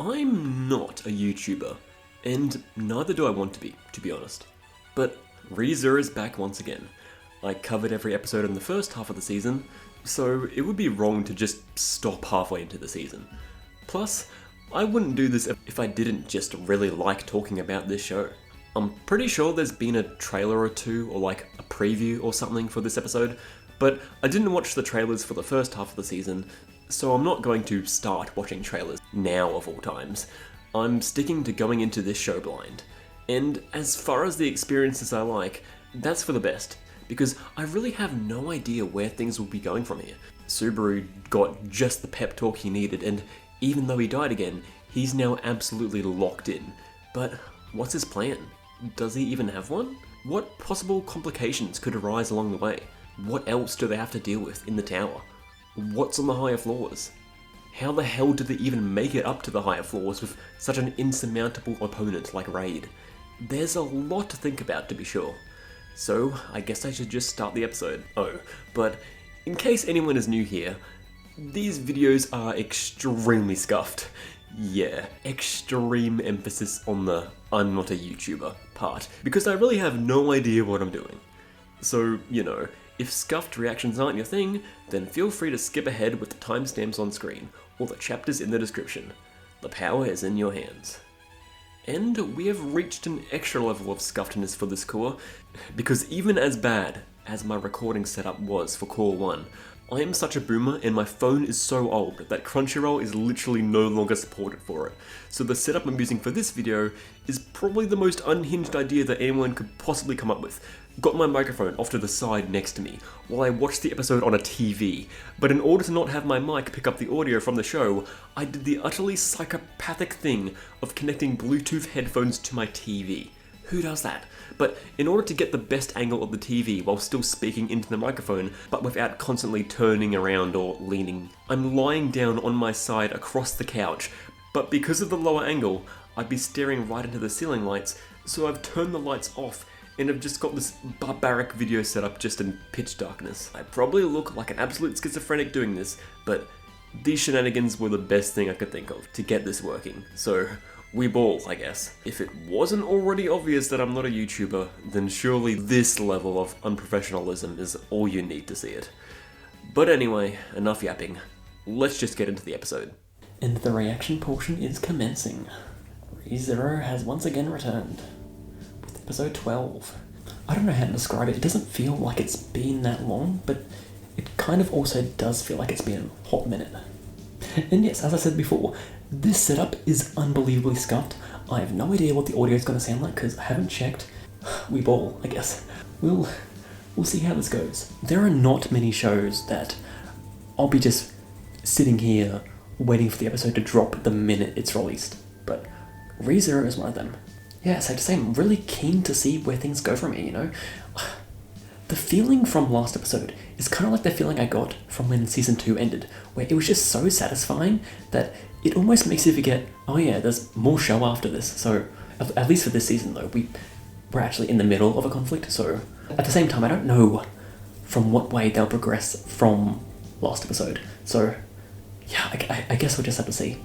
I'm not a YouTuber, and neither do I want to be honest. But ReZero is back once again. I covered every episode in the first half of the season, so it would be wrong to just stop halfway into the season. Plus, I wouldn't do this if I didn't just really like talking about this show. I'm pretty sure there's been a trailer or two, or like a preview or something for this episode, but I didn't watch the trailers for the first half of the season, so I'm not going to start watching trailers now of all times. I'm sticking to going into this show blind. And as far as the experiences I like, that's for the best, because I really have no idea where things will be going from here. Subaru got just the pep talk he needed, and even though he died again, he's now absolutely locked in. But what's his plan? Does he even have one? What possible complications could arise along the way? What else do they have to deal with in the tower? What's on the higher floors? How the hell did they even make it up to the higher floors with such an insurmountable opponent like Raid? There's a lot to think about, to be sure. So, I guess I should just start the episode. Oh, but in case anyone is new here, these videos are extremely scuffed. Yeah, extreme emphasis on the I'm not a YouTuber part, because I really have no idea what I'm doing. So, you know, if scuffed reactions aren't your thing, then feel free to skip ahead with the timestamps on screen, or the chapters in the description. The power is in your hands. And we have reached an extra level of scuffedness for this core, because even as bad as my recording setup was for Core 1, I am such a boomer and my phone is so old that Crunchyroll is literally no longer supported for it. So the setup I'm using for this video is probably the most unhinged idea that anyone could possibly come up with. Got my microphone off to the side next to me while I watched the episode on a TV, but in order to not have my mic pick up the audio from the show, I did the utterly psychopathic thing of connecting Bluetooth headphones to my TV. Who does that? But in order to get the best angle of the TV while still speaking into the microphone, but without constantly turning around or leaning, I'm lying down on my side across the couch, but because of the lower angle, I'd be staring right into the ceiling lights, so I've turned the lights off and I've just got this barbaric video setup just in pitch darkness. I probably look like an absolute schizophrenic doing this, but these shenanigans were the best thing I could think of to get this working, so we ball, I guess. If it wasn't already obvious that I'm not a YouTuber, then surely this level of unprofessionalism is all you need to see it. But anyway, enough yapping. Let's just get into the episode. And the reaction portion is commencing. ReZero has once again returned with episode 12. I don't know how to describe it. It doesn't feel like it's been that long, but it kind of also does feel like it's been a hot minute. And yes, as I said before, this setup is unbelievably scuffed. I have no idea what the audio is going to sound like because I haven't checked. We ball, I guess. We'll see how this goes. There are not many shows that I'll be just sitting here waiting for the episode to drop the minute it's released, but ReZero is one of them. Yeah, so to say, I'm really keen to see where things go from here, you know? The feeling from last episode is kind of like the feeling I got from when Season 2 ended, where it was just so satisfying that it almost makes you forget, oh yeah, there's more show after this. So, at least for this season though, we're actually in the middle of a conflict, so at the same time, I don't know from what way they'll progress from last episode. So, yeah, I guess we'll just have to see.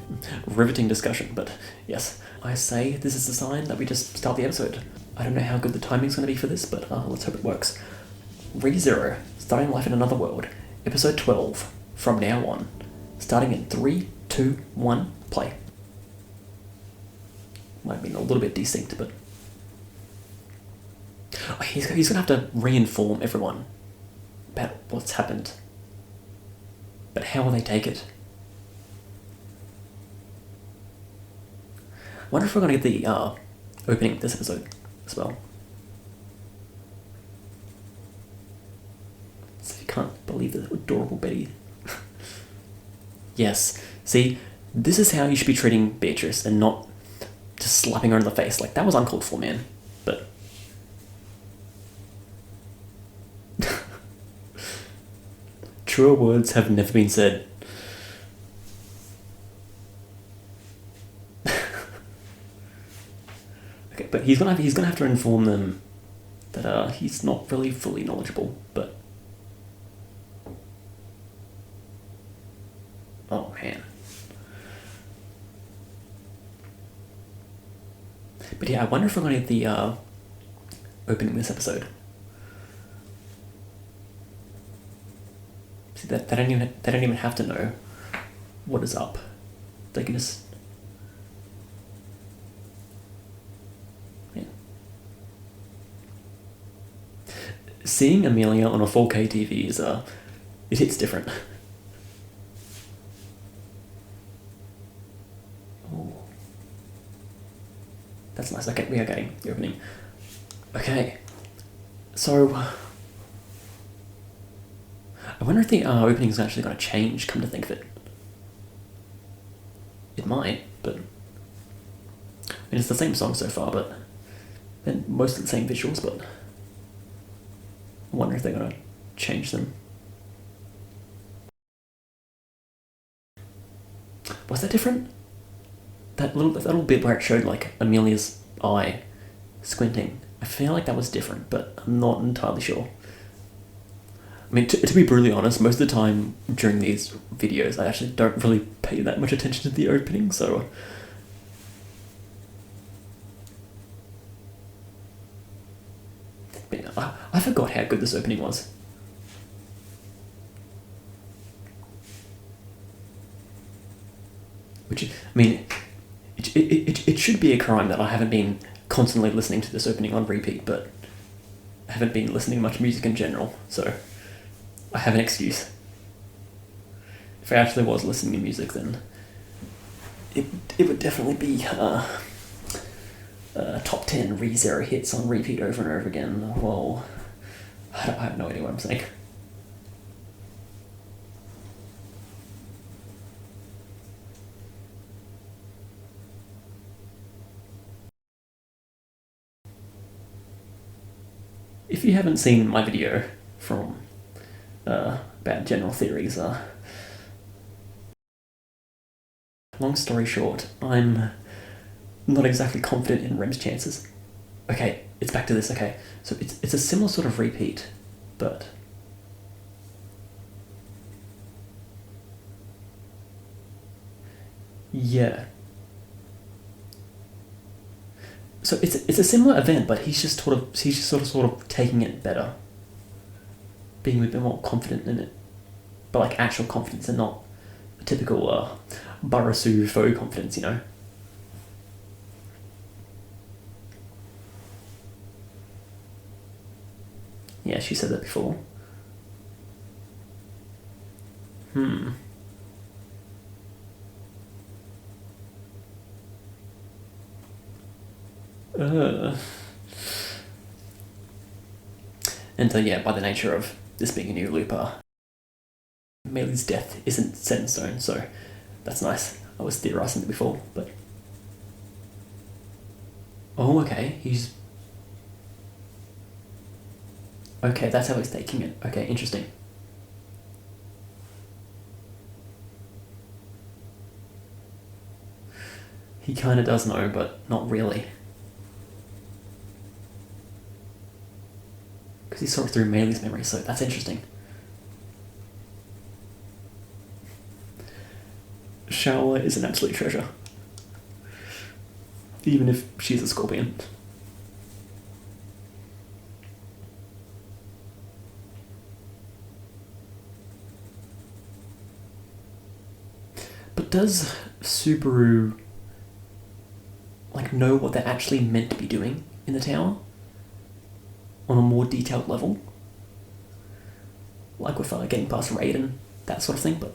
Riveting discussion, but yes, I say this is a sign that we just start the episode. I don't know how good the timing's going to be for this, but let's hope it works. ReZero, starting life in another world, episode 12, from now on, starting in 3, 2, 1, play. Might be a little bit desynced, but he's going to have to re-inform everyone about what's happened. But how will they take it? I wonder if we're going to get the opening of this episode as well. So you can't believe the adorable Betty. Yes, see, this is how you should be treating Beatrice and not just slapping her in the face. Like, that was uncalled for, man. But truer words have never been said. Okay, but he's gonna have to inform them that he's not really fully knowledgeable, but oh man. But yeah, I wonder if we're going to get the opening this episode. See, they don't even have to know what is up. They can just... Yeah. Seeing Amelia on a 4K TV is, it hits different. Oh. That's nice. Okay, we are getting the opening. Okay. So... I wonder if the opening is actually going to change, come to think of it. It might, but... I mean, it's the same song so far, but... And most of the same visuals, but... I wonder if they're going to change them. Was that different? That little bit where it showed, like, Amelia's eye squinting. I feel like that was different, but I'm not entirely sure. I mean, to be brutally honest, most of the time during these videos, I actually don't really pay that much attention to the opening, so... I forgot how good this opening was. Which, I mean, it should be a crime that I haven't been constantly listening to this opening on repeat, but I haven't been listening to much music in general, so... I have an excuse. If I actually was listening to music, then it would definitely be top 10 ReZero hits on repeat over and over again. Whoa. I have no idea what I'm saying. If you haven't seen my video from about general theories, long story short, I'm not exactly confident in Rem's chances. Okay, it's back to this, okay. So it's a similar sort of repeat, but... Yeah. So it's a similar event, but he's just sort of taking it better. Being a bit more confident in it. But like actual confidence and not a typical Barasu faux confidence, you know? Yeah, she said that before. And so yeah, by the nature of this being a new loop, Meili's death isn't set in stone, so that's nice. I was theorising it before, but... Oh, okay, he's... Okay, that's how he's taking it. Okay, interesting. He kind of does know, but not really. Because he saw it through Meili's memory, so that's interesting. Shaola is an absolute treasure. Even if she's a scorpion. But does Subaru like know what they're actually meant to be doing in the tower? On a more detailed level? Like with getting past Raiden, that sort of thing, but...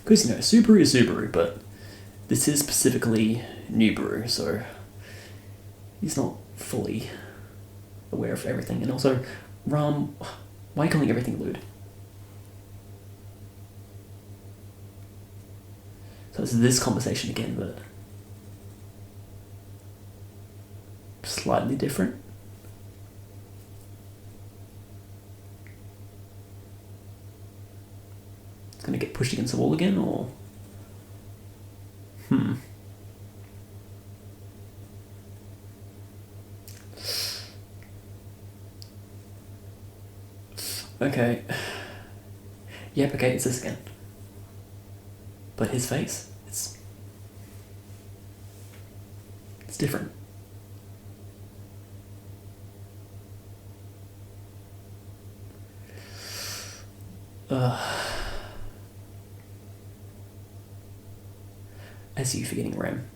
Because, you know, Subaru is Subaru, but this is specifically Nibiru, so he's not fully aware of everything. And also, Ram, why are you calling everything lewd? So it's this conversation again, but slightly different. It's gonna get pushed against the wall again, or... Okay. Yep, okay, it's this again. But his face, it's different. As you forgetting Rem.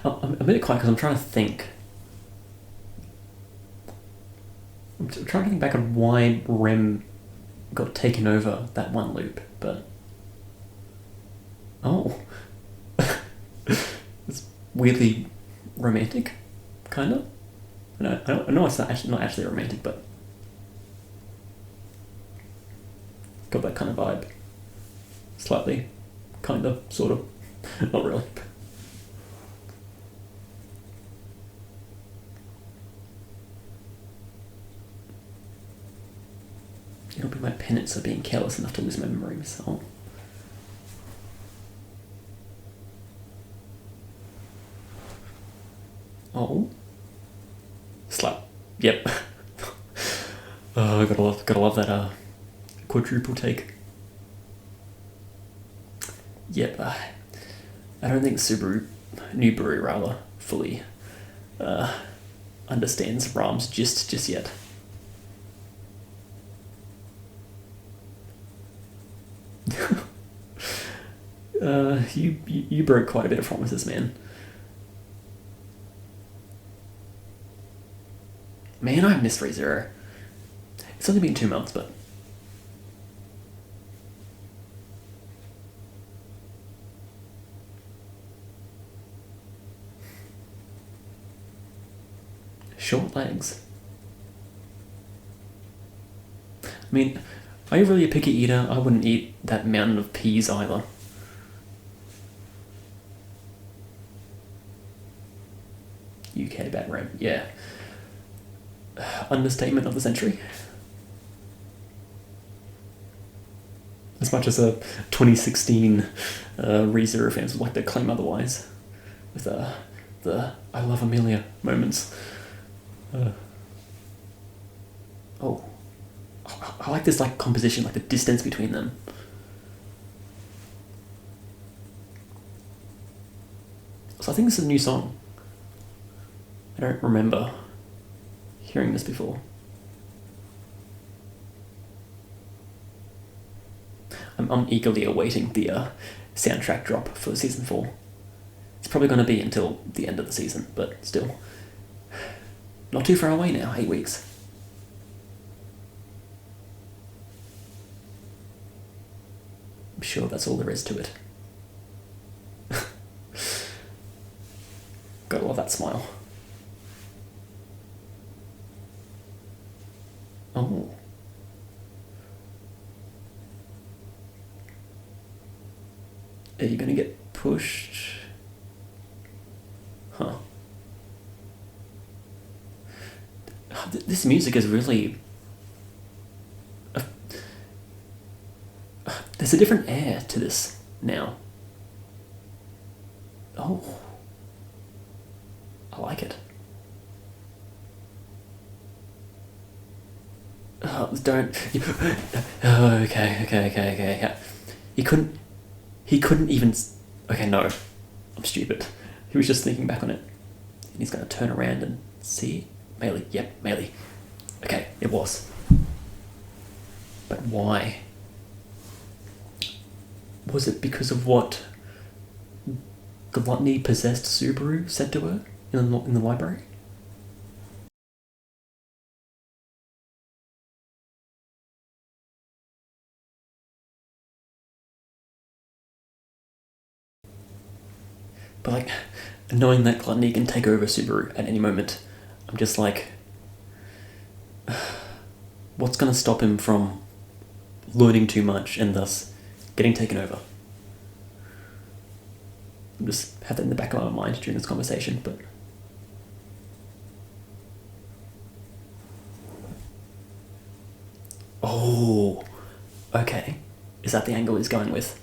I'm a bit quiet because I'm trying to think. I'm trying to think back on why Rem got taken over that one loop, but it's weirdly romantic, kind of. I know it's not actually romantic, but got that kind of vibe. Slightly, kind of, sort of, not really. It'll be my penance for being careless enough to lose my memories. Oh. Slap. Yep. Oh, gotta love that quadruple take. Yep. I don't think Newbury rather fully understands Ram's just yet. You broke quite a bit of promises, man. Man, I missed ReZero. It's only been 2 months, but short legs. I mean, are you really a picky eater? I wouldn't eat that mountain of peas either. UK bad Rem, yeah. Understatement of the century. As much as a 2016 ReZero fans would like to claim otherwise, with the I love Amelia moments. I like this like composition, like the distance between them. So I think this is a new song. I don't remember hearing this before. I'm eagerly awaiting the soundtrack drop for season 4. It's probably going to be until the end of the season, but still. Not too far away now, 8 weeks. I'm sure that's all there is to it. Gotta love that smile. Oh. Are you gonna get pushed? Huh. This music is really... there's a different air to this now. Oh. I like it. Oh, don't... Oh, okay. Yeah. He couldn't even... Okay, no. I'm stupid. He was just thinking back on it. And he's going to turn around and see... Melee. Yep, Melee. Okay, it was. But why? Was it because of what Gluttony possessed Subaru said to her in the library? But like, knowing that Gluttony can take over Subaru at any moment, I'm just like, what's going to stop him from learning too much and thus getting taken over? I just have that in the back of my mind during this conversation, but... Oh, okay. Is that the angle he's going with?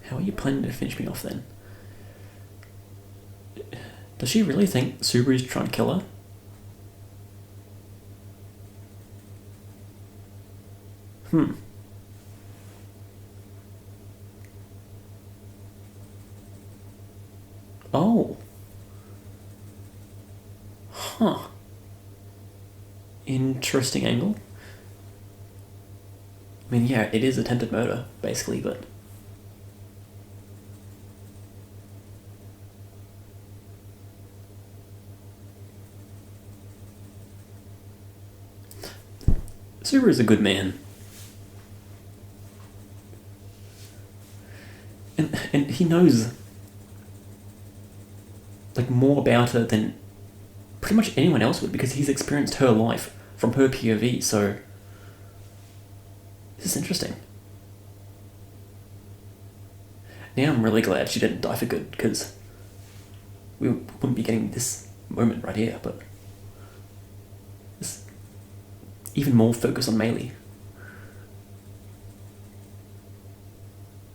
How are you planning to finish me off then? Does she really think Subaru's trying to kill her? Oh. Huh. Interesting angle. I mean, yeah, it is attempted murder, basically, but... Subaru's a good man. And he knows, like, more about her than pretty much anyone else would, because he's experienced her life from her POV, so... This is interesting. Now I'm really glad she didn't die for good, because we wouldn't be getting this moment right here, but... Even more focus on Meili.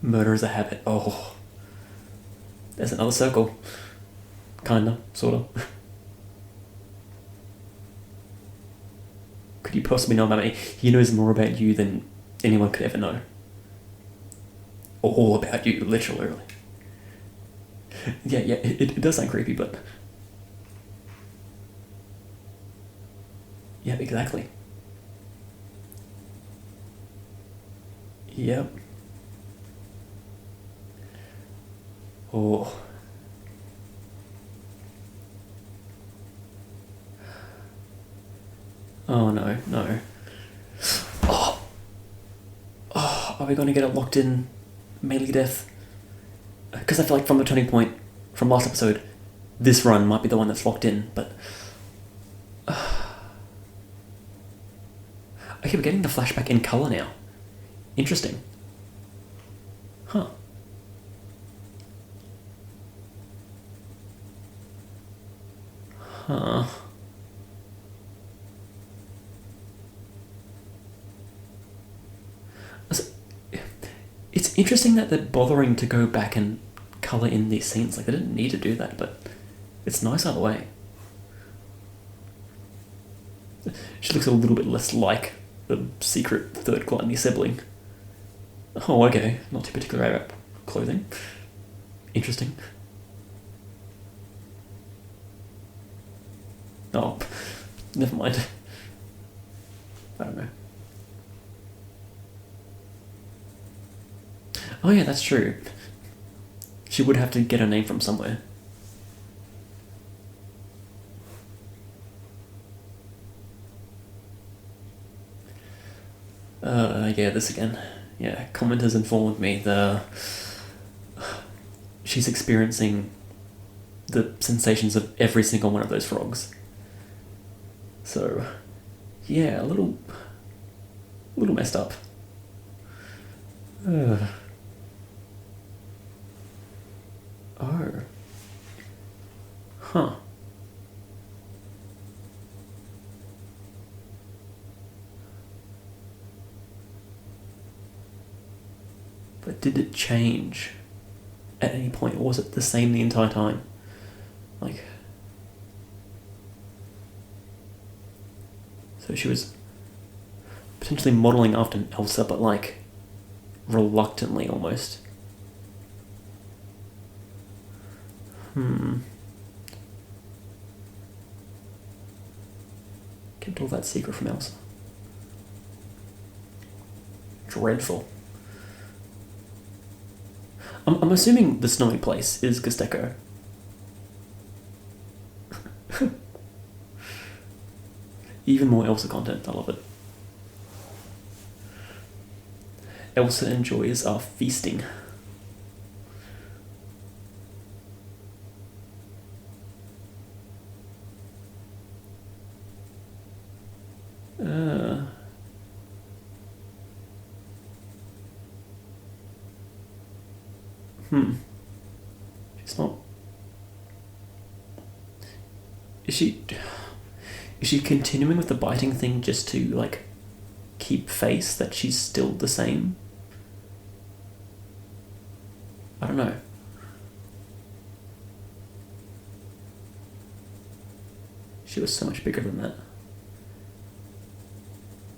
Murder is a habit. Oh. There's another circle. Kinda, sorta. Could you possibly know about me? He knows more about you than anyone could ever know. All about you, literally. Yeah, it does sound creepy, but... Yeah, exactly. Yep. Oh. Oh no, no. Oh. Oh, are we going to get a locked in Meili death? Because I feel like from the turning point from last episode, this run might be the one that's locked in, but... Okay, we're getting the flashback in colour now. Interesting. Huh. Huh. It's interesting that they're bothering to go back and colour in these scenes. Like, they didn't need to do that, but it's nice either way. She looks a little bit less like the secret third gluttony sibling. Oh, okay. Not too particular about clothing. Interesting. Oh, never mind. I don't know. Oh yeah, that's true. She would have to get her name from somewhere. Yeah, this again. Yeah, commenters informed me she's experiencing the sensations of every single one of those frogs. So, yeah, a little messed up. Oh. Huh. But did it change at any point, or was it the same the entire time? Like... So she was potentially modelling after Elsa, but like reluctantly almost. Kept all that secret from Elsa. Dreadful. I'm assuming the snowy place is Gesteco. Even more Elsa content, I love it. Elsa enjoys our feasting. She's not. Is she? Is she continuing with the biting thing just to like keep face that she's still the same? I don't know. She was so much bigger than that.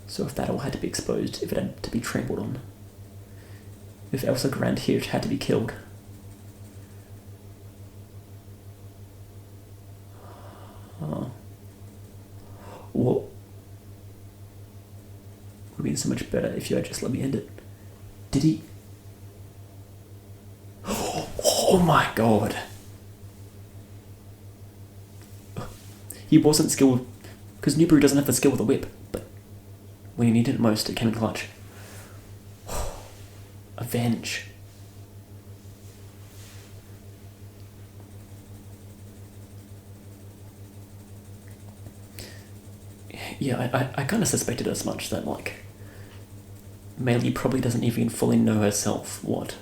So if that all had to be exposed, if it had to be trampled on, if Elsa Grant here had to be killed. What would have been so much better if you had just let me end it. Did he? Oh my god. He wasn't skilled, because Newbury doesn't have the skill with a whip, but when he needed it most, it came in clutch. Avenge. Yeah, I kind of suspected as much that, like, Meili probably doesn't even fully know herself what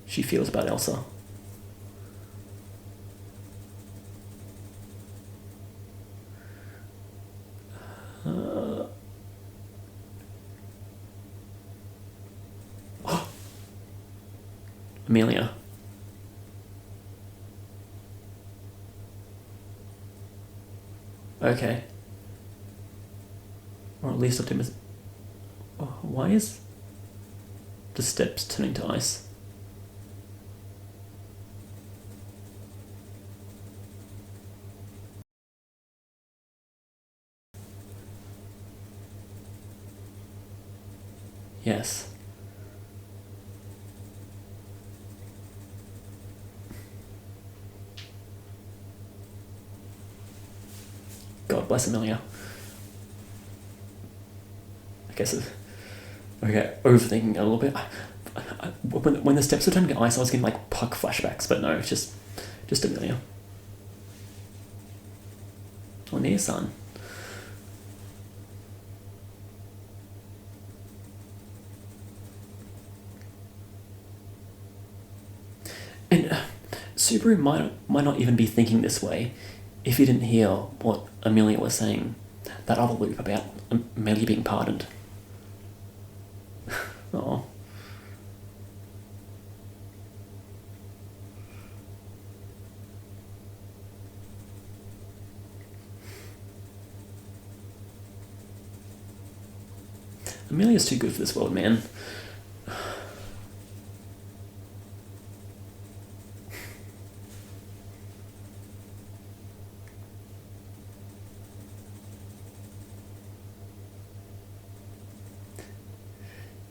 she feels about Elsa. Amelia. Okay. Or at least optimism. Oh, why is the steps turning to ice? Yes. God bless Amelia. I guess. Okay, overthinking a little bit. When the steps were turning to ice, I was getting like Puck flashbacks, but no, it's just Amelia. Or Nia-san. And Subaru might not even be thinking this way if he didn't hear what Amelia was saying. That other loop about Amelia being pardoned. Oh. Amelia's too good for this world, man.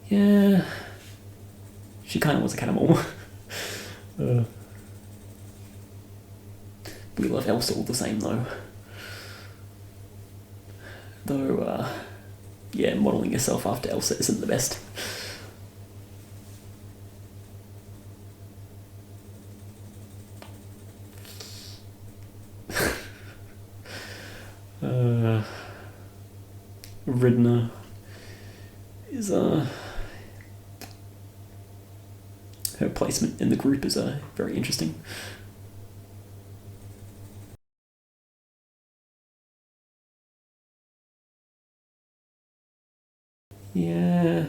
Yeah. She kind of was a cannibal. We love Elsa all the same, though. Though, yeah, modelling yourself after Elsa isn't the best. Ridner is her placement in the group is very interesting. Yeah.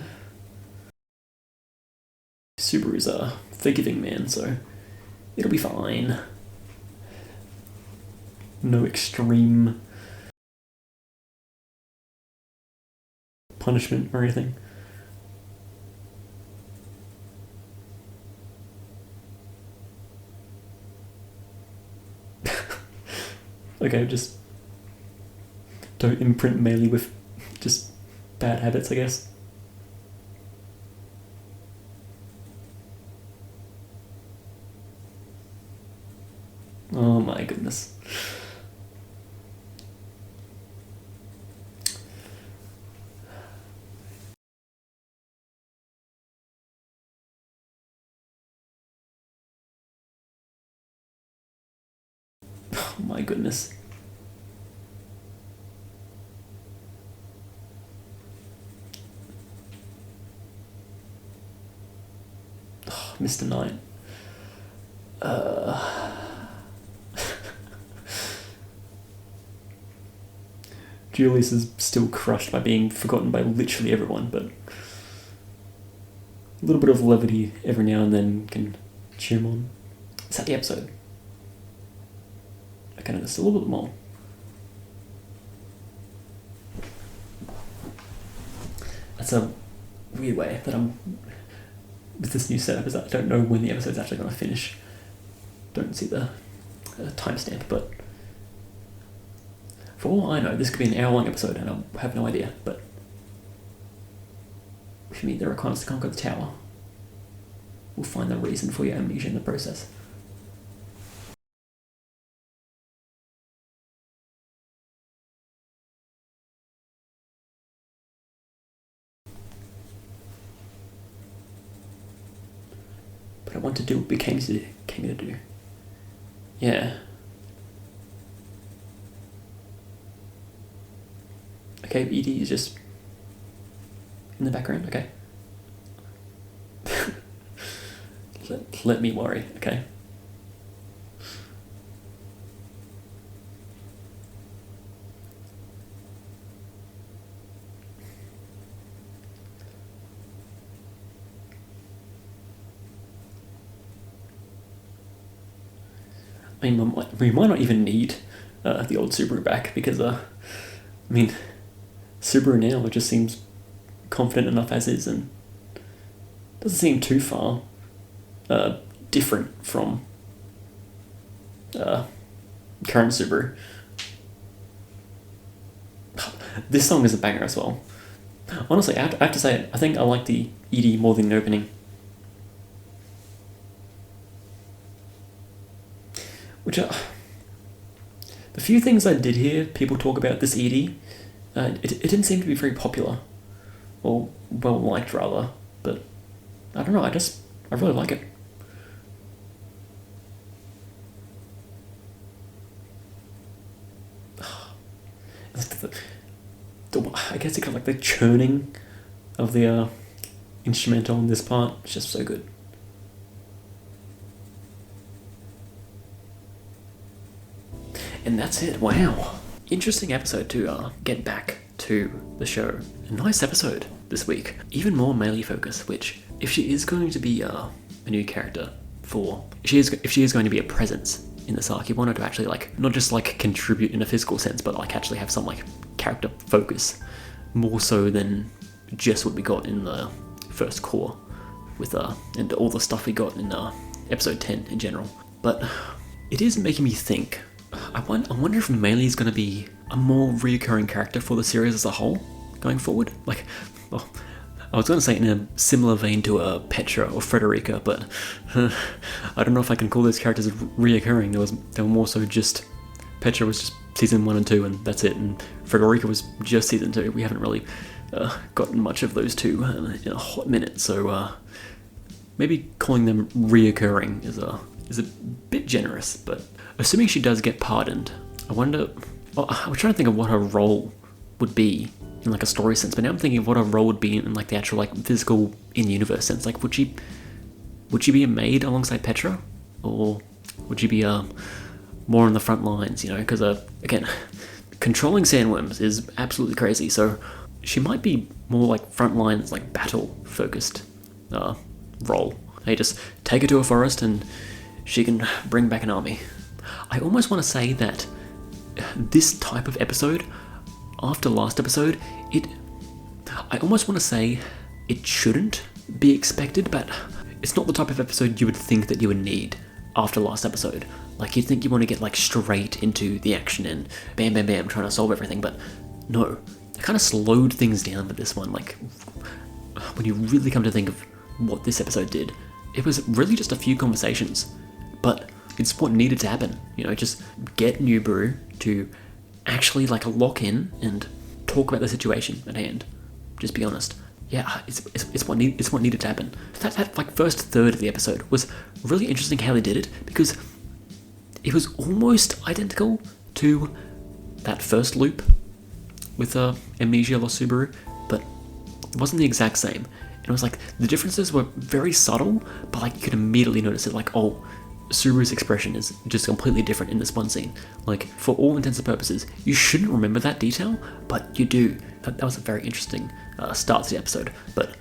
Subaru's a forgiving man, so it'll be fine. No extreme punishment or anything. Okay, just don't imprint Meili with just bad habits, I guess. Oh my goodness. Oh my goodness. Oh, Mr. Knight. Julius is still crushed by being forgotten by literally everyone, but a little bit of levity every now and then can cheer him on. Is that the episode? I kind of just a little bit more. That's a weird way that I'm with this new setup, is that I don't know when the episode's actually going to finish. Don't see the timestamp, but for all I know, this could be an hour-long episode, and I have no idea. But if you meet the requirements to conquer the tower, we'll find the reason for your amnesia in the process. But I want to do what we came here to do. Yeah. Okay, Edie is just in the background, okay. let me worry, okay. I mean, we might not even need the old Subaru back, because, Subaru now just seems confident enough as is, and doesn't seem too far different from current Subaru. This song is a banger as well. Honestly, I have to say it. I think I like the ED more than the opening. Which are the few things I did hear people talk about this ED. It didn't seem to be very popular, or well liked rather. But I don't know. I really like it. I guess it's kind of like the churning of the instrumental in this part. It's just so good. And that's it. Wow. Interesting episode to get back to the show. A nice episode this week. Even more melee focus, which, if she is going to be a new character if she is going to be a presence in this arc, you want her to actually not just contribute in a physical sense, but actually have some character focus, more so than just what we got in the first core with and all the stuff we got in episode 10 in general. But it is making me think. I wonder if Melee is going to be a more reoccurring character for the series as a whole going forward. I was going to say in a similar vein to Petra or Frederica, but I don't know if I can call those characters reoccurring. They were more so just Petra was just season 1 and 2, and that's it. And Frederica was just season 2. We haven't really gotten much of those two in a hot minute, so maybe calling them reoccurring is a bit generous, but. Assuming she does get pardoned, I wonder. Well, I was trying to think of what her role would be in a story sense, but now I'm thinking of what her role would be in the actual physical in-universe sense. Would she be a maid alongside Petra, or would she be more on the front lines? Because again, controlling sandworms is absolutely crazy. So she might be more front lines, battle focused role. They just take her to a forest and she can bring back an army. I almost want to say that this type of episode, after last episode, I almost want to say it shouldn't be expected, but it's not the type of episode you would think that you would need after last episode. You'd think you want to get straight into the action and bam, bam, bam, trying to solve everything, but no. They kind of slowed things down with this one. When you really come to think of what this episode did, it was really just a few conversations, but it's what needed to happen. Just get New Brew to actually lock in and talk about the situation at hand. Just be honest. Yeah, it's what needed to happen. That first third of the episode was really interesting how they did it, because it was almost identical to that first loop with Amnesia Lost Subaru, but it wasn't the exact same. And it was the differences were very subtle, but you could immediately notice it. Subaru's expression is just completely different in this one scene. Like, for all intents and purposes, you shouldn't remember that detail, but you do. That was a very interesting start to the episode. But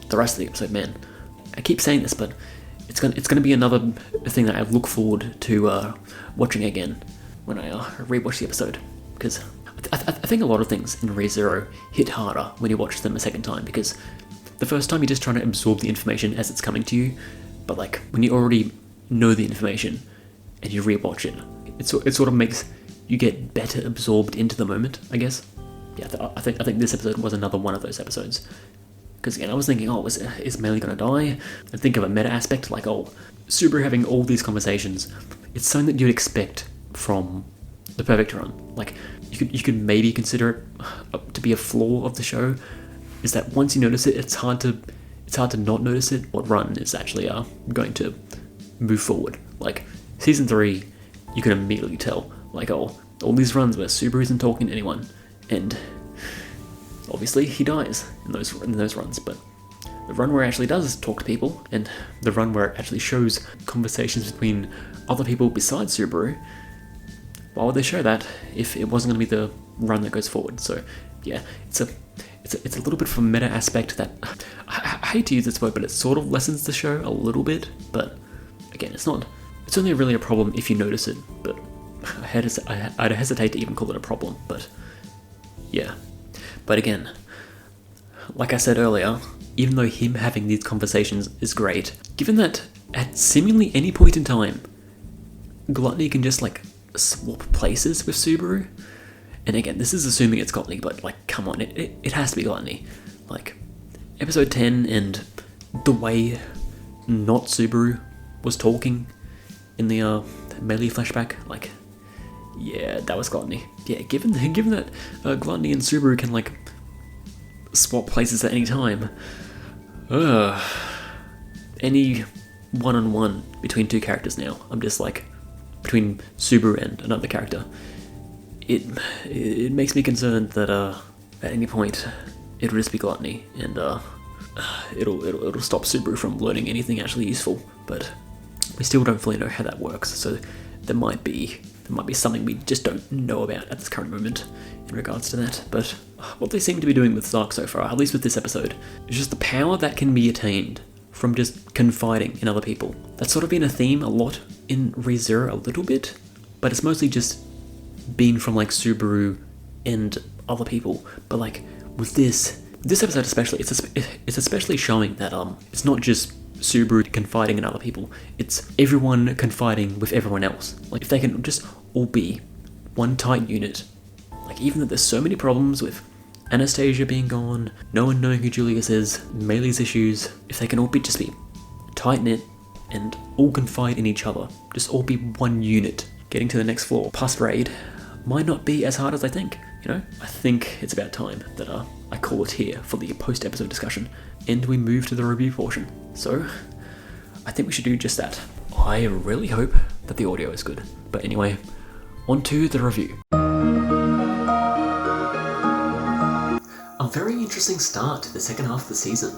the rest of the episode, man, I keep saying this, but it's gonna be another thing that I look forward to watching again when I rewatch the episode, because I think a lot of things in ReZero hit harder when you watch them a second time, because the first time you're just trying to absorb the information as it's coming to you, but like when you already know the information and you rewatch it, it sort of makes you get better absorbed into the moment, I guess. Yeah, I think this episode was another one of those episodes. Because again, I was thinking, is Meili gonna die? And think of a meta aspect, like, Subaru having all these conversations. It's something that you'd expect from the Perfect Run. Like, you could maybe consider it to be a flaw of the show, is that once you notice it, it's hard to not notice it. What run is actually going to move forward. Like, season 3, you can immediately tell, like, all these runs where Subaru isn't talking to anyone, and obviously he dies in those runs, but the run where it actually does talk to people, and the run where it actually shows conversations between other people besides Subaru, why would they show that if it wasn't going to be the run that goes forward? So yeah, it's a little bit of a meta aspect that I hate to use this word, but it sort of lessens the show a little bit. But again, it's only really a problem if you notice it, but I'd hesitate to even call it a problem. But yeah. But again, like I said earlier, even though him having these conversations is great, given that at seemingly any point in time, Gluttony can just like swap places with Subaru, and again, this is assuming it's Gluttony, but like, come on, it has to be Gluttony. Like, episode 10 and the way not Subaru was talking in the Meili flashback, like, yeah, that was Gluttony. Yeah, given that Gluttony and Subaru can like swap places at any time, any one-on-one between two characters now, I'm just like, between Subaru and another character, it makes me concerned that at any point it'll just be Gluttony, and it'll stop Subaru from learning anything actually useful. But we still don't fully know how that works, so there might be something we just don't know about at this current moment in regards to that. But what they seem to be doing with Zark so far, at least with this episode, is just the power that can be attained from just confiding in other people. That's sort of been a theme a lot in ReZero, a little bit, but it's mostly just been from like Subaru and other people. But like with this episode especially, it's especially showing that it's not just Subaru confiding in other people, it's everyone confiding with everyone else. Like, if they can just all be one tight unit, like, even though there's so many problems with Anastasia being gone, no one knowing who Julius is, Meili's issues, if they can all just be tight-knit and all confide in each other, just all be one unit, getting to the next floor past raid might not be as hard as I think, you know? I think it's about time that I call it here for the post-episode discussion, and we move to the review portion. So, I think we should do just that. I really hope that the audio is good. But anyway, on to the review. A very interesting start to the second half of the season.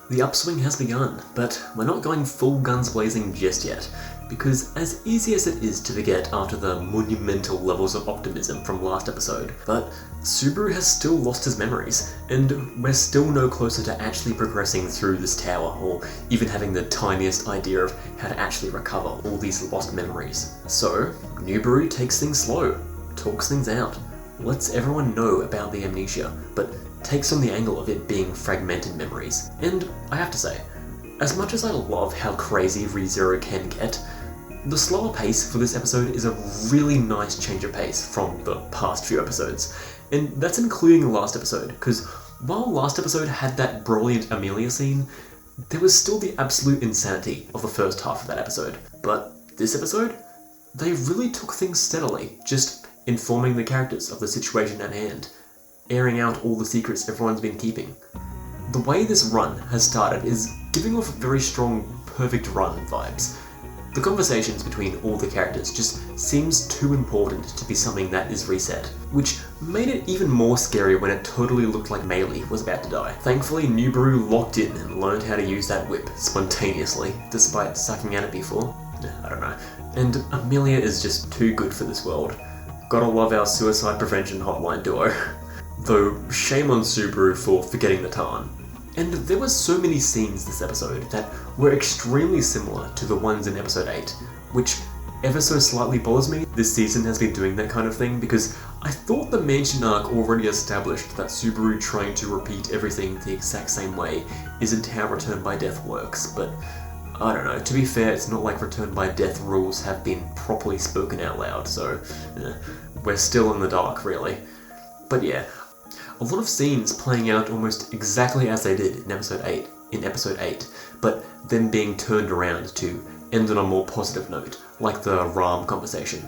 The upswing has begun, but we're not going full guns blazing just yet, because as easy as it is to forget after the monumental levels of optimism from last episode, but Subaru has still lost his memories, and we're still no closer to actually progressing through this tower, or even having the tiniest idea of how to actually recover all these lost memories. So, Subaru takes things slow, talks things out, lets everyone know about the amnesia, but takes on the angle of it being fragmented memories. And I have to say, as much as I love how crazy ReZero can get, the slower pace for this episode is a really nice change of pace from the past few episodes. And that's including the last episode, because while last episode had that brilliant Amelia scene, there was still the absolute insanity of the first half of that episode. But this episode, they really took things steadily, just informing the characters of the situation at hand, airing out all the secrets everyone's been keeping. The way this run has started is giving off very strong Perfect Run vibes. The conversations between all the characters just seems too important to be something that is reset, which made it even more scary when it totally looked like Meili was about to die. Thankfully, Subaru locked in and learned how to use that whip spontaneously, despite sucking at it before. I don't know. And Amelia is just too good for this world. Gotta love our suicide prevention hotline duo. Though, shame on Subaru for forgetting the Tarn. And there were so many scenes this episode that were extremely similar to the ones in episode 8, which ever so slightly bothers me. This season has been doing that kind of thing because I thought the mansion arc already established that Subaru trying to repeat everything the exact same way isn't how Return by Death works, but I don't know. To be fair, it's not like Return by Death rules have been properly spoken out loud, so we're still in the dark, really. But yeah, a lot of scenes playing out almost exactly as they did in episode 8, but then being turned around to end on a more positive note, like the Ram conversation.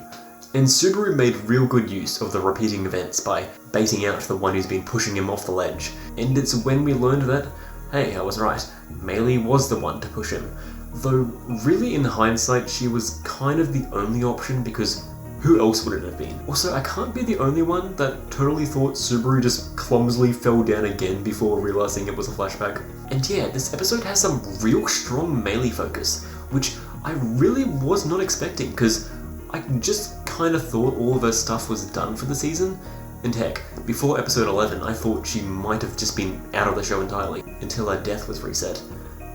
And Subaru made real good use of the repeating events by baiting out the one who's been pushing him off the ledge. And it's when we learned that, hey, I was right, Meili was the one to push him. Though, really in hindsight, she was kind of the only option because who else would it have been? Also, I can't be the only one that totally thought Subaru just clumsily fell down again before realising it was a flashback. And yeah, this episode has some real strong Meili focus, which I really was not expecting because I just kind of thought all of her stuff was done for the season. And heck, before episode 11 I thought she might have just been out of the show entirely until her death was reset.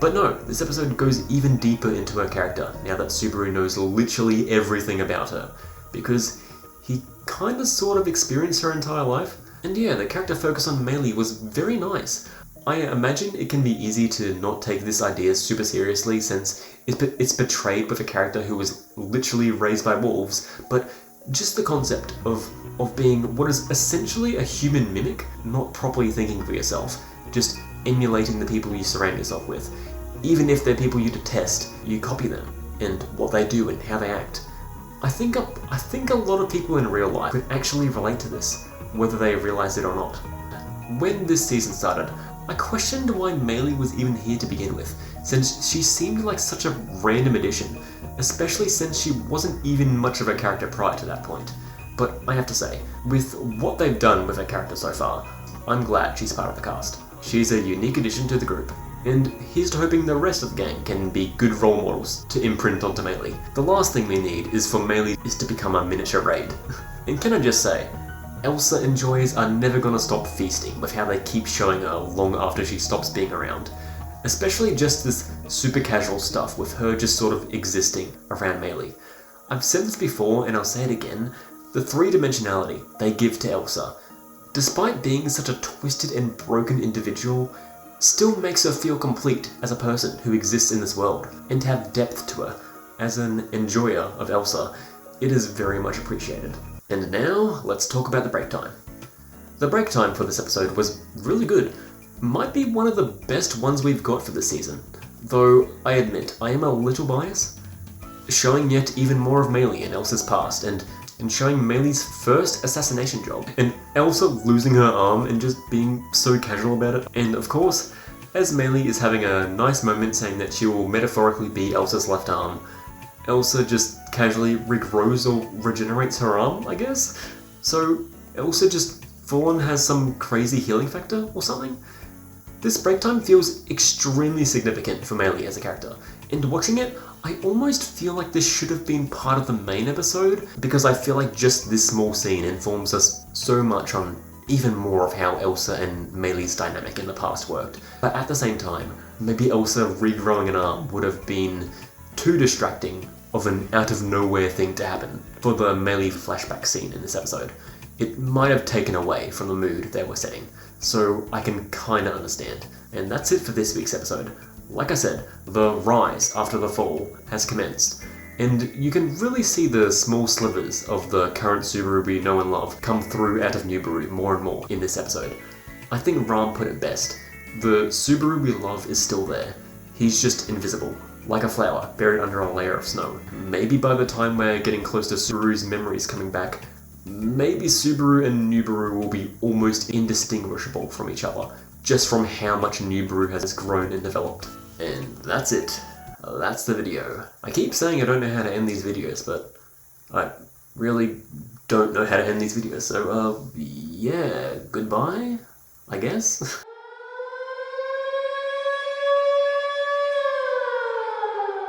But no, this episode goes even deeper into her character now that Subaru knows literally everything about her, because he kinda sort of experienced her entire life. And yeah, the character focus on Meili was very nice. I imagine it can be easy to not take this idea super seriously since it's portrayed with a character who was literally raised by wolves, but just the concept of being what is essentially a human mimic, not properly thinking for yourself, just emulating the people you surround yourself with. Even if they're people you detest, you copy them, and what they do and how they act. I think a lot of people in real life could actually relate to this, whether they realize it or not. When this season started, I questioned why Meili was even here to begin with, since she seemed like such a random addition, especially since she wasn't even much of a character prior to that point. But I have to say, with what they've done with her character so far, I'm glad she's part of the cast. She's a unique addition to the group, and here's to hoping the rest of the gang can be good role models to imprint onto Meili. The last thing we need is for Meili to become a miniature raid. And can I just say, Elsa and Joyce are never gonna stop feasting with how they keep showing her long after she stops being around. Especially just this super casual stuff with her just sort of existing around Meili. I've said this before and I'll say it again, the three-dimensionality they give to Elsa, despite being such a twisted and broken individual, still makes her feel complete as a person who exists in this world, and to have depth to her. As an enjoyer of Elsa, it is very much appreciated. And now, let's talk about the break time. The break time for this episode was really good. Might be one of the best ones we've got for this season. Though, I admit, I am a little biased. Showing yet even more of Meili and Elsa's past, and showing Meili's first assassination job, and Elsa losing her arm and just being so casual about it. And of course, as Meili is having a nice moment saying that she will metaphorically be Elsa's left arm, Elsa just casually regrows or regenerates her arm, I guess? So Elsa just full-on has some crazy healing factor or something? This break time feels extremely significant for Meili as a character, and watching it, I almost feel like this should have been part of the main episode, because I feel like just this small scene informs us so much on even more of how Elsa and Meili's dynamic in the past worked. But at the same time, maybe Elsa regrowing an arm would have been too distracting of an out-of-nowhere thing to happen for the Meili flashback scene in this episode. It might have taken away from the mood they were setting, so I can kinda understand. And that's it for this week's episode. Like I said, the rise after the fall has commenced, and you can really see the small slivers of the current Subaru we know and love come through out of Nibiru more and more in this episode. I think Ram put it best. The Subaru we love is still there. He's just invisible, like a flower buried under a layer of snow. Maybe by the time we're getting close to Subaru's memories coming back, maybe Subaru and Nibiru will be almost indistinguishable from each other, just from how much Nibiru has grown and developed. And that's it. That's the video. I keep saying I don't know how to end these videos, but I really don't know how to end these videos, so yeah, goodbye, I guess?